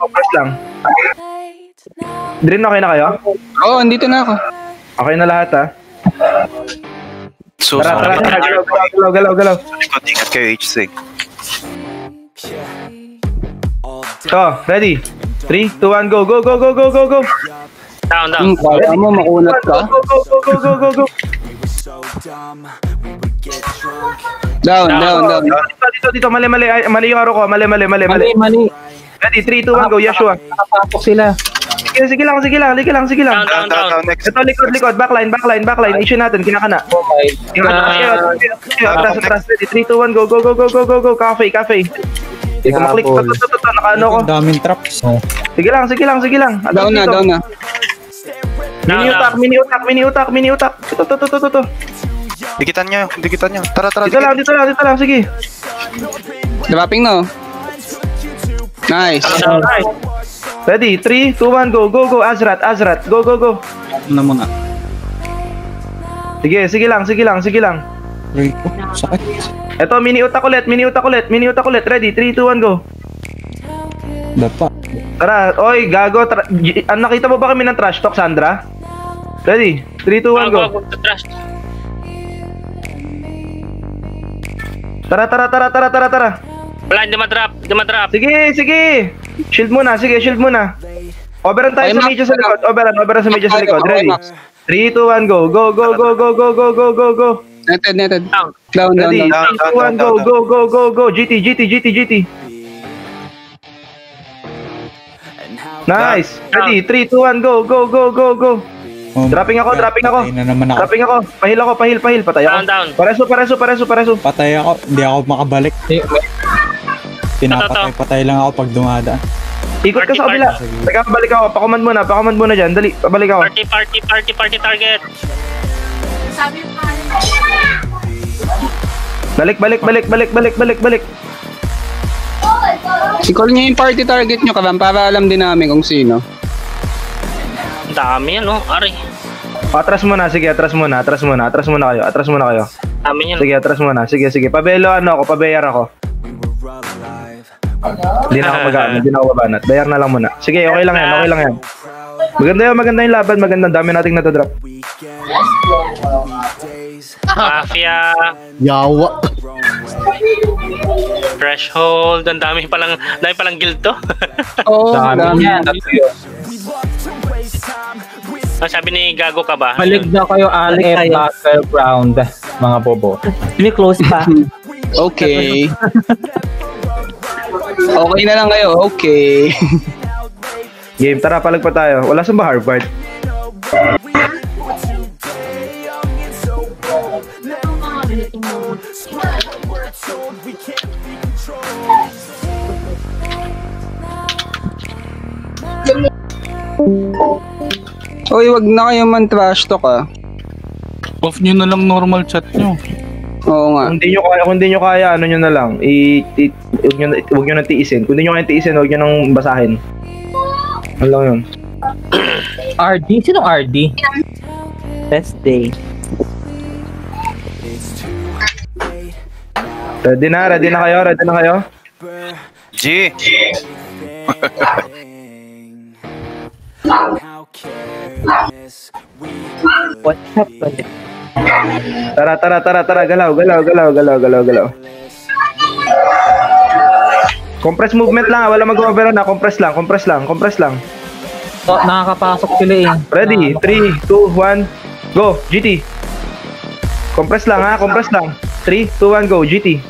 Compress lang. Drin, okay na kayo? Oo, andito na ako. Okay na lahat, ha? So, Tara, galaw. Ingat kayo, HC. So, ready? 3, 2, 1, go. Down. Kaya mo, makunat ka. Go. Down. Dito. Mali yung aro ko. Mali. Ready, 3, 2, 1, go. Yashua. Nakapasok sila. Sige lang. Down. Ito, likod. Backline. Issue natin, kinakana. Atras. Ready, 3, 2, 1, go. Cafe. Kumaklik. Nakaano ko. Daming traps. Sige lang. Down na. Mini utak. Ito. Dikitan nyo. Tara. Dito lang, sige. Dropping no. Nice. Ready, 3, 2, 1, go. Azrat, go. Ano muna? Sige lang. Rico, sakit. Ito, mini utak ulit. Ready, 3, 2, 1, go. Dapat. Tara, oy, gago. Nakita mo ba kami ng trash talk, Sandra? Ready, 3, 2, 1, go. Tara. Wala, hindi matrap. Sige. Shield muna. Overrun tayo sa medyo sa likod. Overrun sa medyo sa likod. Ready? 3, 2, 1, go. Go. Netted. Down. Ready? 3, 2, 1, go. GT. Nice. Ready? 3, 2, 1, go. Dropping ako. Patay na naman ako. Pahil. Patay ako. Down. Pareso. Patay ako. Hindi ako makabalik. Pinapatay lang ako pag dumadaan. Ikot ka sa kabila. Teka, balik ako. Pakumand muna dyan. Dali, pabalik ako. Party target. Balik. I-call nyo yung party target nyo kaban para alam din namin kung sino. Dami yan, Ari. Atras muna kayo. Dami yan. Sige, atras muna. Sige. Pabayar ako. Hindi na ako mabanat. Bayar na lang muna. Sige, okay lang yan. Maganda yung laban. Dami nating natadrop. Mafia. Yawa. Threshold. Ang dami palang guild to. Oo, dami yan. Ang sabi ni Gago ka ba? Balik na kayo, Alex Battleground, mga bobo. Close pa. Okay. Okay na lang kayo, okay. Game, tara, palag pa tayo. Wala sa ba Harvard? Oy, wag na kayo man trash talk Off nyo na lang normal chat nyo. Oo nga. Kung di nyo kaya, ano nyo na lang. Huwag nyo nang tiisin. Kung di nyo kaya tiisin, huwag nyo nang basahin. Ano lang yun? RD? Sinong RD? Best day. Ready na kayo? G! What's happening? Tara, galaw. Compress movement lang, wala mag-overrun na, compress lang. So, nakakapasok sila eh. Ready, 3, 2, 1, go, GT. Compress lang. 3, 2, 1, go, GT.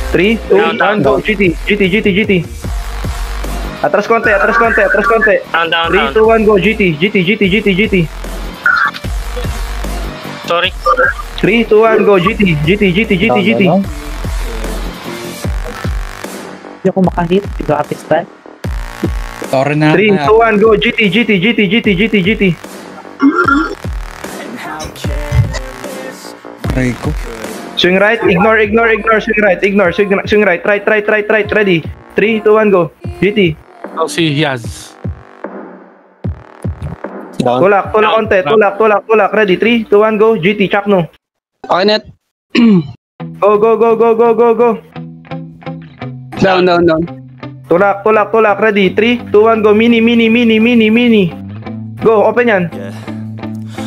3, 2, 1, go, GT. Atras konti. Down. 3, 2, 1, go, GT. Sorry. 3, 2, 1, go, GT. Hindi ako makahit. Gratis time. Sorry na. 3, 2, 1, go, GT. Rico. Swing right, ignore, swing right, swing right, right, ready. 3, 2, 1, go. GT. Oh, si Yaz. Tulak konti, tulak. Ready, 3, 2, 1, go. GT, chak no. Okay, net. Go. Down. Tulak. Ready, 3, 2, 1, go. Mini. Go, open yan.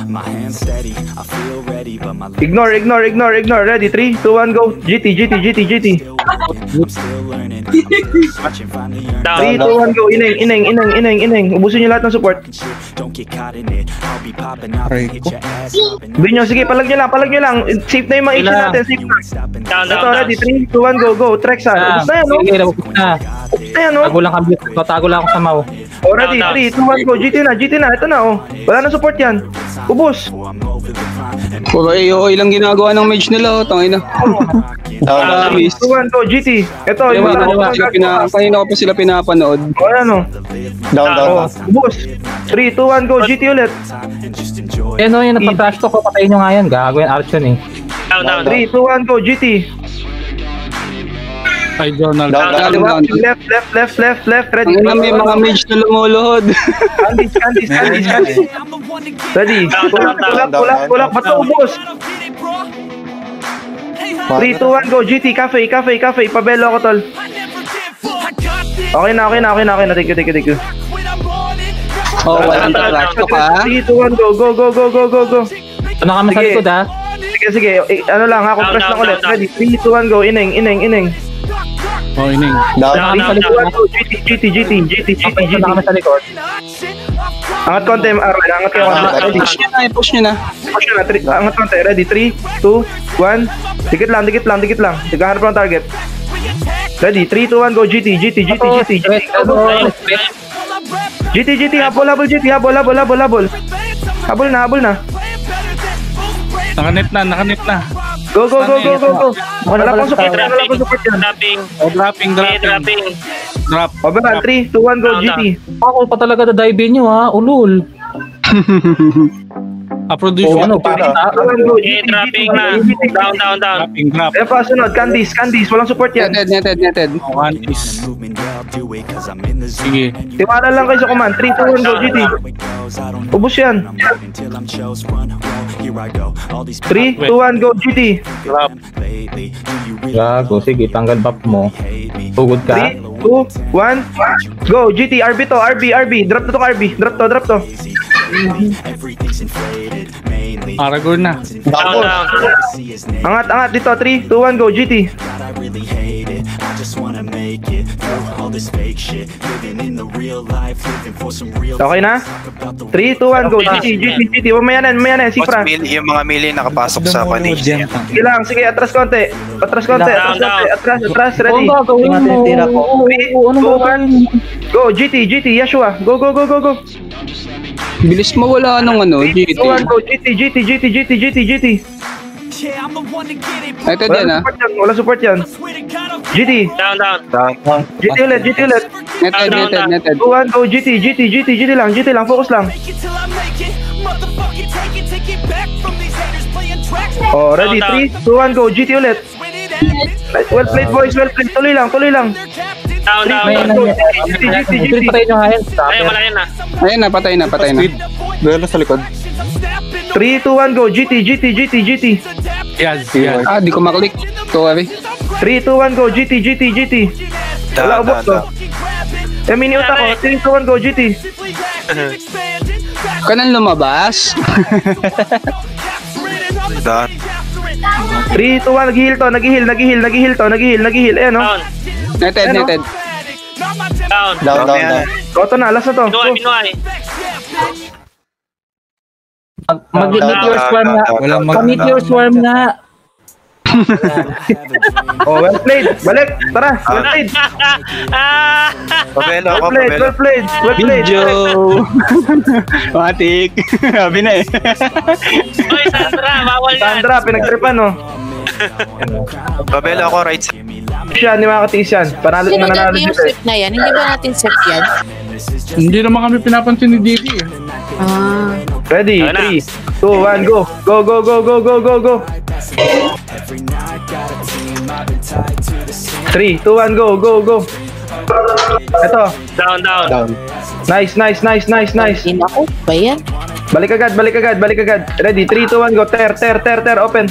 My hands steady, I feel ready, but my Ignore. Ready, 3, 2, 1, go. GT. I'm still learning. Searching, finally earning. 3, 2, 1, go. Ineng. Ubusin nyo lahat ng support. Don't get caught in it. I'll be popping out and hit your ass up and Binyo, sige, palag nyo lang. Safe na yung mga issue natin, safe na. stopping. Ito, ready, 3, 2, 1, go. Trex, ubus na yan, no? Sige, ubus na. Ubus na yan, no? Tago lang ako sa Mau. Oh, ready, 3, 2, 1, go. GT na. Ito na, oh. Wala na support yan. Ubus. I'm over the climb and Puro AOE lang ginagawa ng mage nila, oh. Tangina. 3, 2, 1, go. GT. Ito, yung Kanina ko pa sila pinapanood. Oh, yan, oh. Down. Ubus. 3, 2, 1, go. GT ulit. and just enjoy. Eh no, yung nagpa-trash talk ko, patayin nyo nga yan. Gago yung Archon eh. Down. 3, 2, 1, go. GT. Ay, Donald. Down. Left. Ready. Ang may mga mage na lumuluhod. Candice. Ready. Tulak. Bato, ubus. 3, 2, 1, go. GT. Cafe. Pabelo ako, tol. Okay na. Thank you. Oh, walang trash talk, ha? 3, 2, 1, go. Go. Ano kami sa Sige. likod ha? Sige. Ano lang, ha? Compress lang ulit. Ready. 3, 2, 1, go. Ineng. Oh, ining. Ano kami sa likod ha? GT. Ano kami sa likod? Angat konti, Arwen. Angat kayo konti. Ready. Push nyo na. Push na. Angat konti. Ready. 3, 2, 1. Dikit lang. Naghahanap lang target. Ready. 3, 2, 1, go. GT. GT. Habol, GT. Habol. Habol na. Nakanet na. Go. Wala pang support yan. Dropping. Drop. Oberan, 3, 2, 1, go. GT. Ako pa talaga dive nyo ha, ulul. Produce. Ano, parang Go. Dropping na. Down. Dropping. Drop. Eh, pasunod. Candice. Walang support yan. Netted. One is. Movement, yeah, I'll do it 'cause I'm in the zone. Sige. Tiwala lang kayo sa command. 3, 2, 1, go. GT. Ubus yan. Until I'm chose one. Here I go. All these 3, 2, 1, go. GT. Drop. lately. Do you really Gago, sige, tanggal buff mo. hate me? Tugod ka. 3, 2, 1, go. GT. RB to. RB. Drop to RB. Drop to. Everything's inflated, mainly. Aragorn na. Down. See his name, Angat dito. 3, 2, 1, go. GT. God, I really hate it. I just wanna make it through all this fake shit. Living in the real life, living for some real. Okay na? About the 3, 2, 1, go. GT. Mamaya na. Sifra. Yung mga melee nakapasok sa panig niya. Sige lang. Sige, atras konti. Atras. Ready. Ang gagawin mo. Oo, ano ba? Go. GT. Yashua. Go. Bilis mawala ng ano, 3, GT. 2, 1, go. GT. yeah, I'm the one to get it. Netted yan, ha? Wala support yan. Swear to God, I'm GT. Down. GT ulit. Netted. 2, 1, go. GT lang. Focus lang. fake it till I make it. Motherfucking take it back from these haters playing tracks. Oh, ready. 3, 2, 1, go. GT ulit. When it happens, Well played, boys. Well played. Tuloy lang. they're captain. Down. Hindi patayin nyo nga yan. Ayun, malayan na. Ayun na, patay na. Duelo sa likod. 3, 2, 1, go. GT. Yaz. Di ko maklik. Sorry. 3, 2, 1, go. GT. Wala, ubos to. Mini utak ko. 3, 2, 1, go. GT. Kanan lumabas. 3, 2, 1, nag-heal to. Ayan, no? Down. Netted. Down. Ito na, last na to. Go. Pinuay. Mag-meteor swarm nga. Mag-meteor swarm nga. Oh, well played. Balik. Tara. Well played. Pabelo ako, Well played. Video. Matik. Sabi na eh. Oy, Sandra, bawal yan. Sandra, pinagtripan, no? Pabelo ako, right side. Siya, hindi makakatiis yan. Panalo na nanalo Yung dito. set na yan, hindi ba natin set yan? Hindi naman kami pinapansin ni Didi eh. Ah. Ready, Ayun na. 3, 2, 1, go. Go. 3, 2, 1, go, go, go. Ito. Down, down. Down. Nice. Hindi na ako. Ba yan? Balik agad. Ready, 3, 2, 1, go. Ter, open.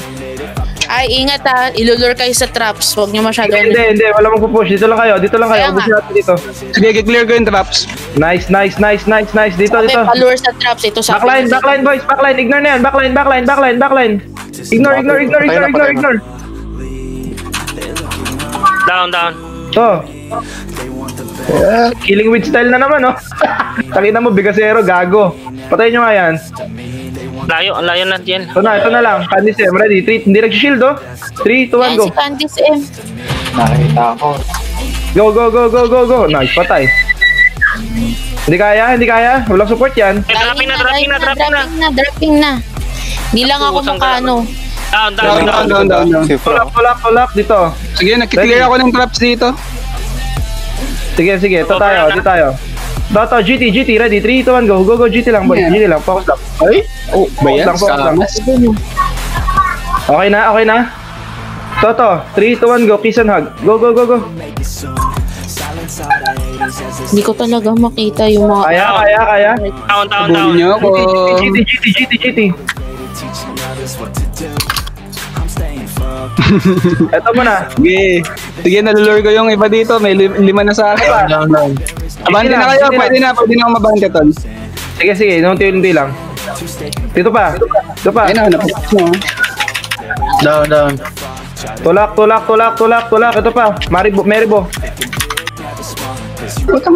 Ay, ingat ha. Ilulure kayo sa traps. Huwag nyo masyado. Hindi, wala mong pupush. Dito lang kayo. Kaya Ubus nga. natin dito. Sige, clear ko yung traps. Nice. Dito. Sabi, palure sa traps. Ito sabi. Backline, boys. Backline. Ignore na yan. Backline. Ignore. Down, down. To. Killing with style na naman, oh. Takina mo, bigasero, gago. Patayin nyo nga yan. Layo, ang layo natin yan. Ito na lang. Candice M, ready. 3, hindi nag-shield, oh. 3, 2, 1, Yan, go. si Candice M. Nakita ko. Go. Nice, patay. Hindi kaya. Walang support yan. Dropping na. Dropping na. Hindi lang ako makano. Down. Si Fra. Tulak dito. Sige, nakiklear ako ng traps dito. Sige. Ito tayo. Di tayo. Toto, GT, ready. 3, 2, 1, go. Go, GT lang, boy. GT lang, focus lang. Ay? Oh, ba yan? Focus lang. Samas. Okay na. Toto, 3, 2, 1, go. Kiss and hug. Go. Hindi ko talaga makita yung mga... Kaya. Down. Bully niyo ako. GT. Ito mo na. Sige, nalulure ko yung iba dito. May 5 na sa akin. Abante na kayo. Pwede na ako mabante, tol. Sige. Unti lang. Dito pa. Ayun na, napapos mo. Down. Tulak. Ito pa. Maribo.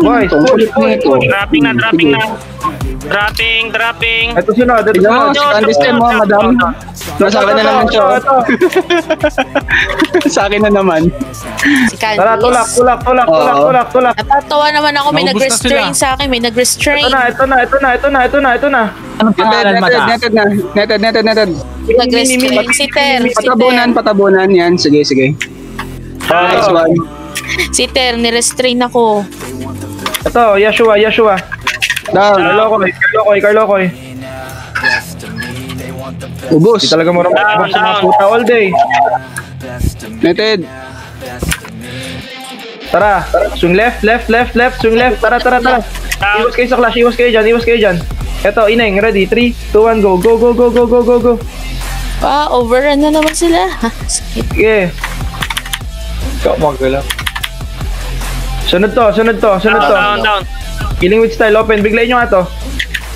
Boys, push. Dropping na. Dropping. Ito sunod. Yo, si Candice M, oh, madam. Sa akin na naman siya. Ito. Sa akin na naman. Si Candice. Tara, tulak. Natatawa naman ako. May Naubos na nag-restrain sa akin. May nag-restrain. Ito na. Anong pangalan mo ta? Netted. Nag-restrain. Si Ter. Patabunan. Yan. Sige. Nice one. Si Ter, nirestrain ako. Ito, Yashua. Down. Carlocoy. Ubus. Di talaga marunong sa mga Down. puta all day. Netted. Tara, swing left. Swing left. Tara. Iwas kayo sa clash. Iwas kayo dyan. Ito, Ineng, ready. 3, 2, 1, go. Go. Overrun na naman sila. Sakit. Sige. Ikaw magalang. Sunod to. Down. Killing with style, open. Biglayin nyo nga to.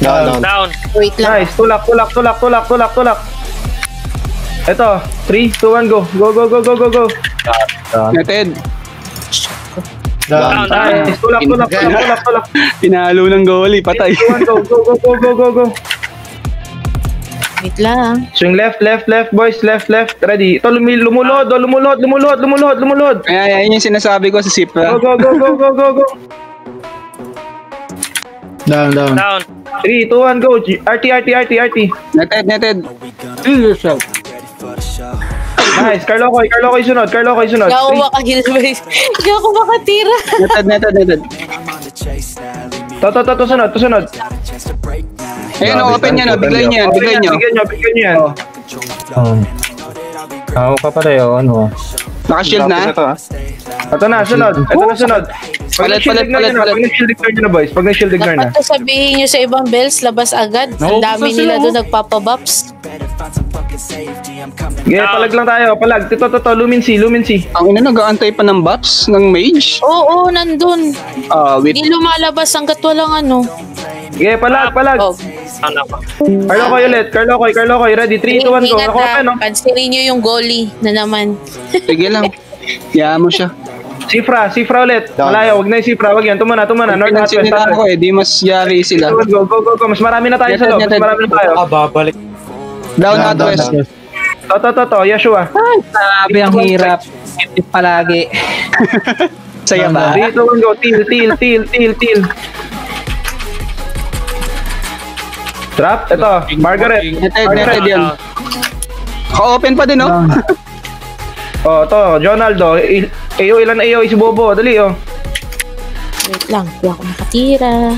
Down. Wait lang. Nice, tulak. Ito, 3, 2, 1, go. Go. Netted. Down. Nice, tulak. Pinalo ng goalie. Patay. 2, 1, go. Wait lang. Swing left, boys. Left. Ready. Ito, lumulod. Ayan yung sinasabi ko sa Sipra. Go. Down. 3, 2, 1, go. RT. Netted. Kill yourself. Nice, Carlocoy sunod. Hindi ako makahil. Hindi ako makatira. Netted. To sunod. Ayun, open yan. Biglayin nyo. Bigyan nyo yan. Ako ka pala ano. Naka-shield na. Ito na, sunod. Pag nag-shield ignore nyo na, boys. Pag nag-shield ignore na. Dapat sabihin nyo sa ibang bells, labas agad. Ang dami nila doon nagpapabops. Okay, palag lang tayo. Palag. Ito. Luminsi. Ang ina, nag-aantay pa ng buffs ng mage. Oo, nandun. Wait. Hindi lumalabas hanggat walang ano. Okay, palag. Oh. Carlocoy ulit. Carlocoy. Ready, 3, 2, 1, go. Ingat Ako open, no? ha. Pansinin nyo yung goalie na naman. Sige lang. Kaya mo siya. Sifra ulit. Malayo, wag na yung Sifra. Wag yan. Tumana. North, Pinansin west. nila ako di mas yari sila. Go. Mas marami na tayo sa loob. Babalik. Down at west. To. Yashua. Sabi ang hirap. Palagi. Saya ba? 3, 2, 1, go. Til. Trap. Ito. Margaret. Netted yan. Ka-open pa din, no? Oh, to. Jonaldo. Ilan AO? Si Bobo. Dali, oh. Wait lang. Hindi ako nakatira.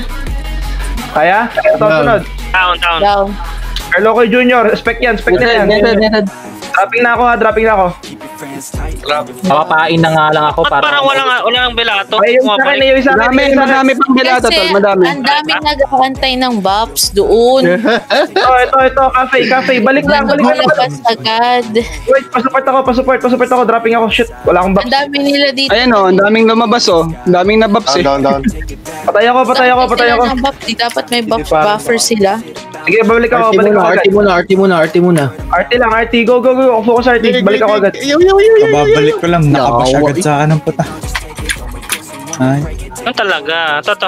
Kaya? Ito, sunod. Down. Down. Carlocoy Junior. Spec na yan. Netted. Dropping na ako ha, dropping na ako. Papapain na nga lang ako Ba't parang walang belato? Ay, yung sa akin, yung sa akin, yung sa akin. Madami pang belato, Kasi tol. Madami. ang daming nag-aantay ng buffs doon. Ito, cafe. Balik lang. Lumabas agad. Wait, pasupport ako, dropping ako. Shit, wala akong Ang buff. dami nila dito. Ayan o, ang daming lumabas o. Ang daming nabuffs eh. Down. Patay ako. Sila ng buff, di dapat may buffer sila. Sige, balik ako agad. RT muna. RT lang, RT. Go. Focus RT. Balik ako agad. Kababalik ko lang, nakabash agad sa akin ng puta. Ay. Ano talaga? Ito.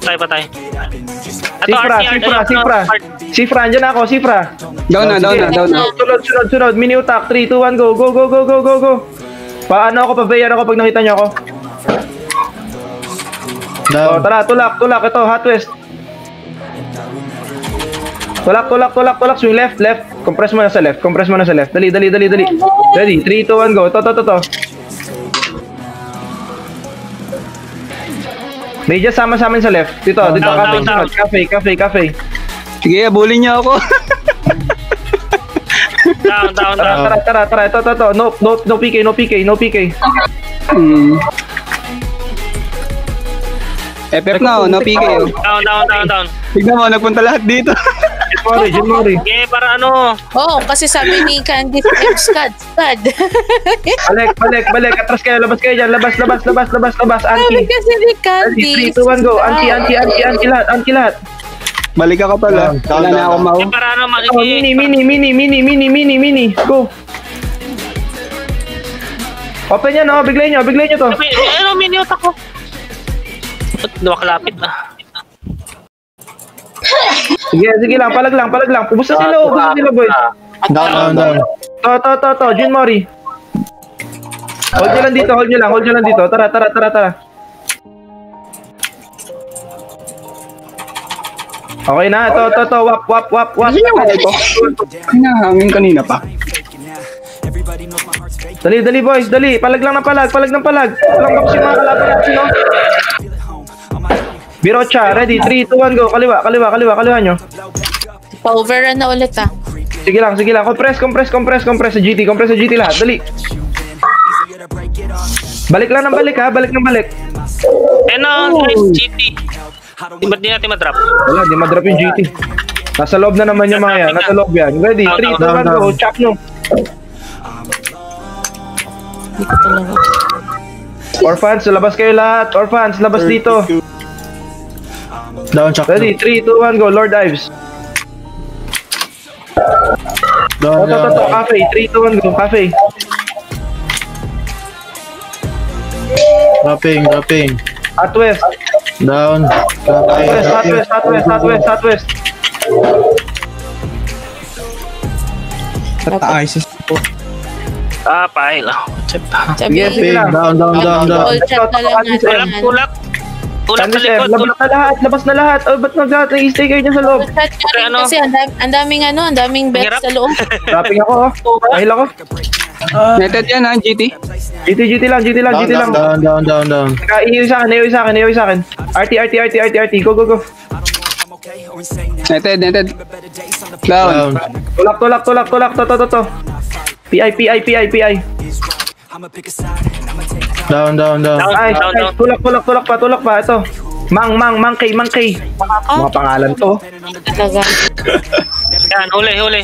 Patay. Sifra, andyan ako, Sifra. Down na. Sunod. Mini utak, 3, 2, 1, go. Paano ako, pa-bayan ako pag nakita niyo ako. Oh, tara, tulak. Ito, Hot West. Tulak. Swing left. Compress mo na sa left. Dali. Ready, 3, 2, 1, go. To. May just sama sa amin sa left. Dito, cafe. Sige, abulin niyo ako. Down. Tara. Ito. No PK. FF na o, no PK o. Down. Tignan mo, nagpunta lahat dito. Jim Mori. Okay, para ano? Oo, kasi sabi ni Candy Scud. Balik. Atras kayo, labas kayo dyan. Labas. Sabi Anti. kasi ni Candy. 3, 2, 1, go. Anti lahat. Balik ako pala. Wala na ako mau. Eh, para ano, Oh, mini. Go. Open yan, oh. Biglayin nyo to. Ano, mini utak ko. Ba't nawakalapit Sige lang, palag lang. Pubusta sila, boys. Down. To, Jin Mori. Hold nyo lang dito. Tara. Okay na, to, wap. Hinahangin kanina pa. Dali, boys, dali. Palag ng palag. Walang kapos yung mga kalaban natin, no? Birocha, ready, 3, 2, 1, go. Kaliwa nyo. Pa-overrun na ulit ah. Sige lang. Compress sa GT lahat. Dali. Balik lang ng balik. GT. Ba't di natin madrop? Wala, di madrop yung GT. Nasa loob na naman yung mga yan. Nasa loob yan. Ready, 3, 2, 1, go. Chop nyo. Hindi ko talaga. Orphans, labas kayo lahat. Orphans, labas dito. Down, Chuck. Ready, 3, 2, 1, go. Lord Ives. Down. Cafe. 3, 2, 1, go. Cafe. Dropping. Hot West. Down. Hot West. Tataay sa Pail. Sabi, Sige lang. Down. all check na lang natin yan. Tulak sa likod. Labas na lahat. Oh, ba't nag-stay kayo dyan sa loob? Chat nyo rin kasi ang daming bets sa loob. Dropping ako, oh. Dahil ako. Netted yan ha, GT. GT lang. Down. Iiwi sa akin. RT. Go. Netted. Down. Tulak. To. PI. Down. Nice. Tulak pa. Ito. Mang K. Mga pangalan to. Talaga. Yan, huli.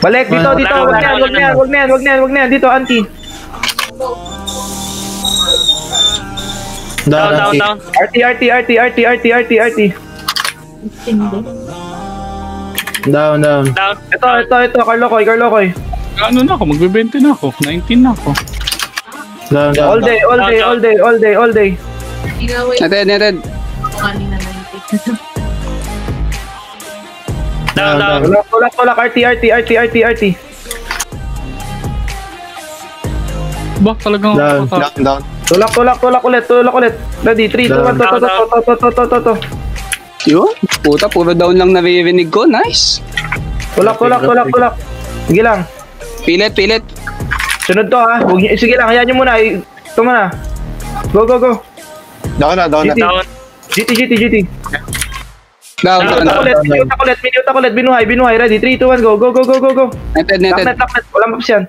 Balik dito. Wag na yan. Dito, Anki. Down. RT. Down. Ito. Carlocoy. Ano na ako, magbe-20 na ako. 19 na ako. Down. All day. Netted. Down. Tulak. RT. Ba, talagang Down. Tulak ulit. Ready, 3, 2, 1, to. Yun. Puta, puro down lang naririnig ko. Nice. Tulak. Sige lang. Pilit. Sunod to ha. Sige lang, hayaan nyo muna. Ito muna. Go. Down na. GT. Down. Minute ulit. Binuhay. Ready? 3, 2, 1, go. Go. Neted. Locknet. Walang maps yan.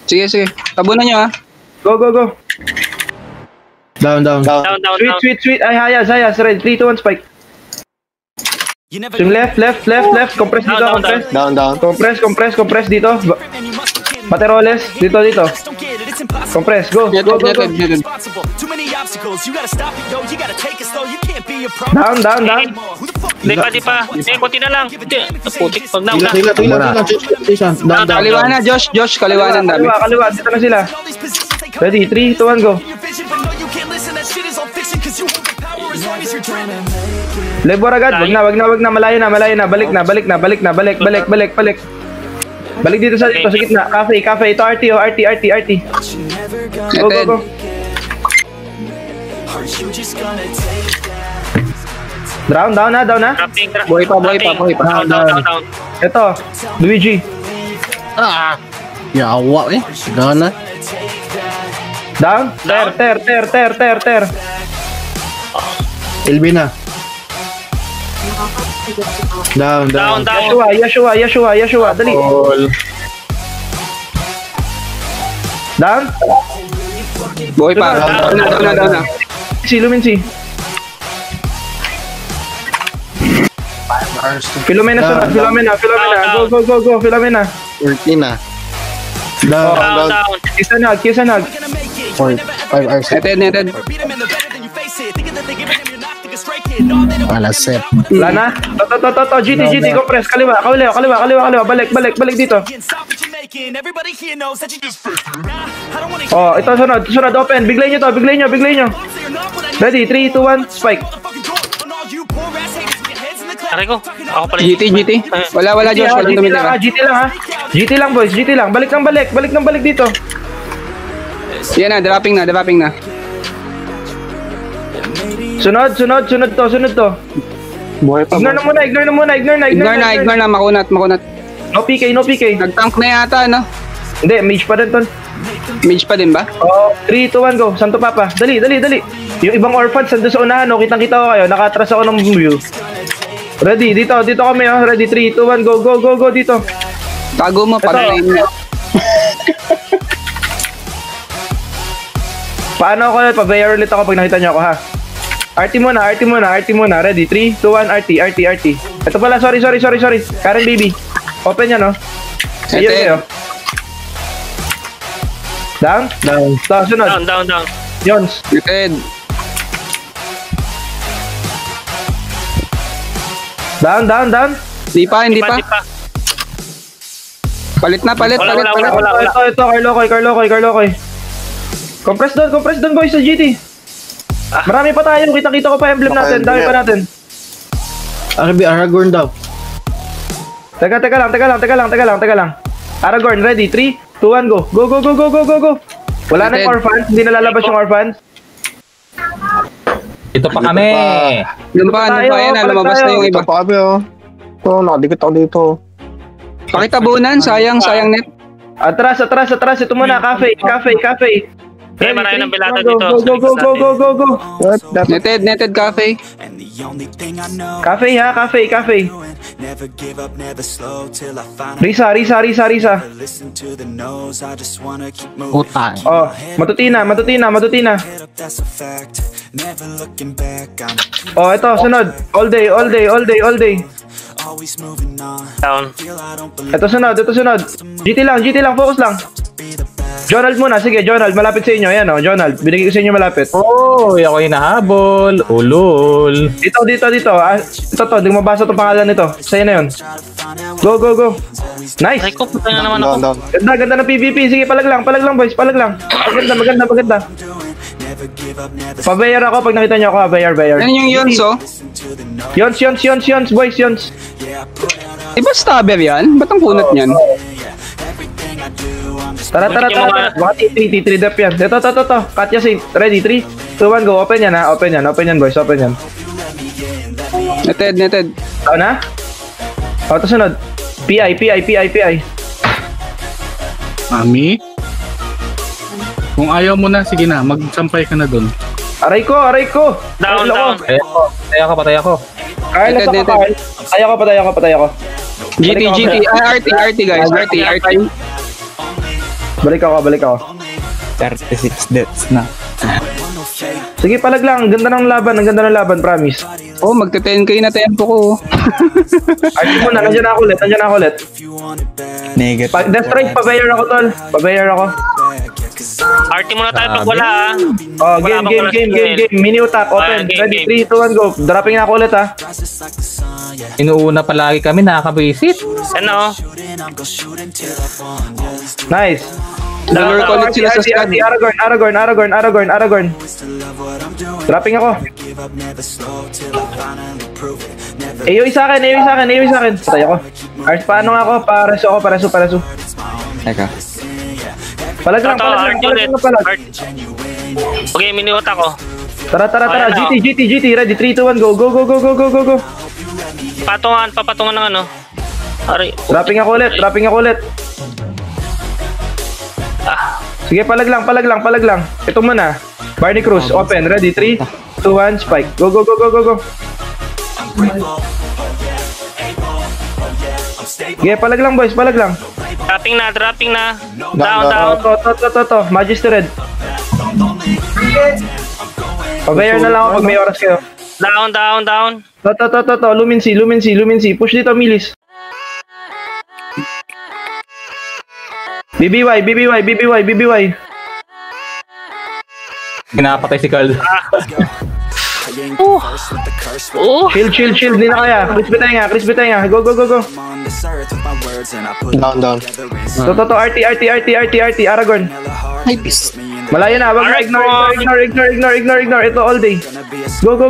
Sige. Tabunan nyo, ha. Go. Down. Down. Sweet. Ay, hayas. Ready? 3, 2, 1, spike. Swing left. Compress dito, compress. Down. Compress dito. Pateroles. Dito. Compress. Go. Neted. Down. Di pa. Konti na lang. Putik. Pag na. Tila. Down. Kaliwanan, Josh. Kaliwanan dami. Kaliwa. Dito na sila. Ready? 3, 2, 1, go. Lebor agad. Wag na. Malayo na. Balik na. Balik dito sa gitna. Cafe. Ito RT. Go. Down na. Buhay pa. Down. Ito. Luigi. Yawa eh. Gana. Down. Ter. Elvina. Down. Yashua. Dali. Down. Buhay pa. Down na. Luminsi. Filomena sunod. Filomena. Go. Filomena. Urtina. Down. Kisanag. 5 hours. Neted. Wala set. Lana. To. GT. Compress. Kaliwa. Balik dito. Oh, ito sunod. Open. Biglay nyo. Ready? 3, 2, 1, spike. Aray ko. Ako pala. GT. Wala, Josh. Walang tumitira. GT lang, boys. Balik dito. Yan na, dropping na. Sunod to. Buhay pa. Ignore na muna. Makunat. No PK. Nag-tank na yata, no? Hindi, mage pa rin ton. Mage pa din ba? Oh, 3, 2, 1, go. Santo Papa. Dali. Yung ibang orphans, sando sa unahan, no? Kitang-kita ko kayo. Nakatras ako ng view. Ready, dito kami, oh. Ready, 3, 2, 1, go, dito. Tago mo, pag-train na. Paano ako ulit? Pa-player ulit ako pag nakita nyo ako, ha? RT muna. Ready, 3, 2, 1, RT. Ito pala, sorry. Karen baby. Open yan, no? Ayun kayo. Down. Sunod. Down. Yons. Neted. Down. Hindi pa. Palit. Wala. Ito, Carlocoy. Compress down, boys, sa GT. Marami pa tayo. Kita ko pa emblem natin. Dami pa natin. Aragorn daw. Teka lang. Aragorn, ready? 3, 2, 1, go. Go. Wala na yung orphans. Hindi nalalabas yung orphans. Ito pa kami. Doon pa yan. Lumabas na yung iba. Ito pa kami, oh. Ito, nakadikit ako dito. Pakitabunan. Sayang net. Atras. Ito muna. Cafe. Kaya marami ng belata dito. Go. Neted cafe. Cafe. Risa. Utang. Oh, matutina. Oh, ito, sunod. All day. Down. Ito sunod. GT lang, focus lang. Jonald muna, sige, Jonald, malapit sa inyo. Ayan, oh, Jonald, binigay ko sa inyo malapit. Oh, ako hinahabol. Ulul. Dito. Ito to, hindi mabasa itong pangalan nito. Sa'yo na yun. Go. Nice. Aray ko, puta na naman ako. Down. Ganda ng PvP. Sige, palag lang, boys, Maganda. Pabayar ako pag nakita nyo ako, bayar. Yan yung Yons, oh. Yons, boys. Iba stabber yan? Ba't ang kunat niyan? Tara. Baka T3 dep yan. Ito. Katya Saint. Ready, 3, 2, 1, go. Open yan, ha. Open yan, boys. Neted. Tao na? O, ito sunod. PI. Mami? Kung ayaw mo na, sige na. Magsampay ka na dun. Aray ko. Down. Patay ako. Carl, nasa ka, Carl. Patay ako. GT, RT guys. RT. Balik ako. 36 deaths na. Sige, palag lang. Ang ganda ng laban, promise. Oh, magte-10k na tempo ko. RT mo na, nandiyan na ako ulit. Negative. Death strike, pabayer ako, tol. RT muna tayo pag wala ah. Oh, Wala game. pang wala si Mini attack, open. Game, Ready, game. 3, 2, 1, go. Dropping na ako ulit, ha. Inuuna palagi kami, nakakabisit. Ano? Nice. Lure ko ulit sila sa squad. Aragorn. Dropping ako. Ayo isa akin. Patay ako. Ars, paano nga ako? Parasu. Teka. Palag lang. Okay, miniot ako. Tara. Ayan, GT. Ready, 3, 2, 1, go. Go. Papatungan ng ano. Ari. Dropping ako ulit. Sige, palag lang. Ito muna. Barney Cruz, open. Ready, 3, 2, 1, spike. Go. Sige, palag lang, boys. Dropping na. Down. To. Majesty Red. Pabayer na lang ako pag may oras kayo. Down. To. Luminsi. Push dito, Milis. BBY. Pinapatay si Carl. Chill. Di na kaya. Crispy tayo nga. Go. Down. To. RT. Aragorn. Malayo na. Wag na. Ignore. Ito all day. Go.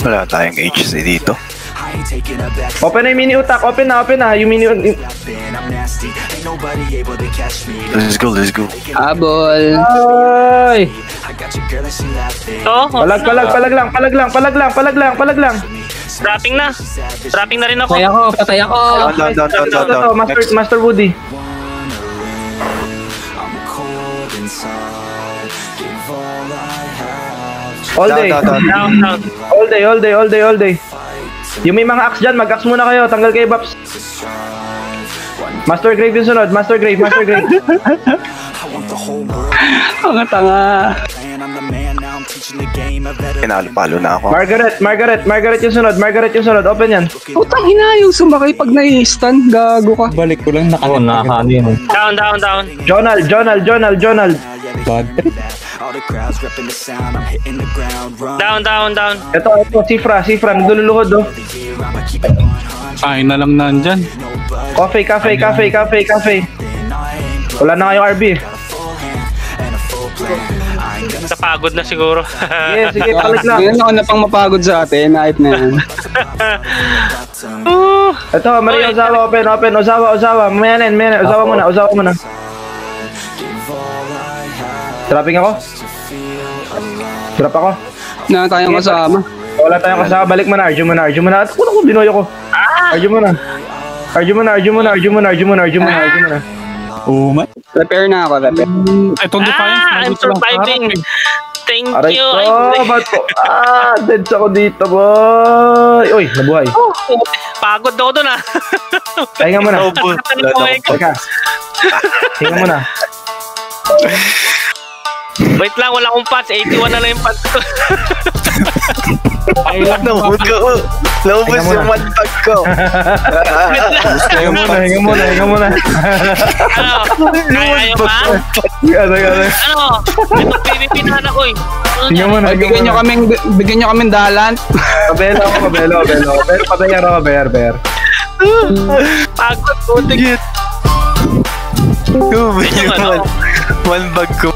Wala tayong HC dito. Open na yung mini utak. Open na. Yung mini Let's go. Habol. Ay! Palag lang. Dropping na rin ako. Patay ako. Down. Master Woody. All day. Down. All day. Yung may mga axe dyan, mag-axe muna kayo. Tanggal kayo, Baps. Master Grave yung sunod. Master Grave. Ang tanga. Pinalo-palo na ako. Margaret yung sunod. Open yan. Putang ina yung sumakay pag nai-stun. Gago ka. Balik ko lang Ako, nakakaano yun. Down. Jonal. bad trip. Down. Ito, Sifra, nagdululuhod, oh. Ay na lang nandyan. Cafe. Wala na kayong RB. Napagod na siguro. Sige, palag lang. Ngayon ako na pang mapagod sa atin, night na yan. Ito, Maria Ozawa, open. Ozawa. Mayanin. Ozawa muna. Dropping ako. Drop ako. Na tayong kasama. Wala tayong kasama. Balik mo na. Arjun mo na. At kung binoyo ko. Arjun mo na. Oh my. Repair na ako, repair. Itong defiance. I'm surviving. Thank Aray you. ko, ba't ko? Dead ako dito, boy. Uy, nabuhay. Pagod ako dun, ah. Pahinga mo na. Teka. Hinga mo na. Wait lang, wala akong pants. 81 na lang yung pants ko. Naubos yung matpag ko. Hinga muna. Ano? Kaya pa? Ano? Ito PvP na anak ko, eh. Hinga muna. Bigyan nyo kaming dalan. Kabelo. Pabayar ako, bayar. Pagod, putik. One bag ko.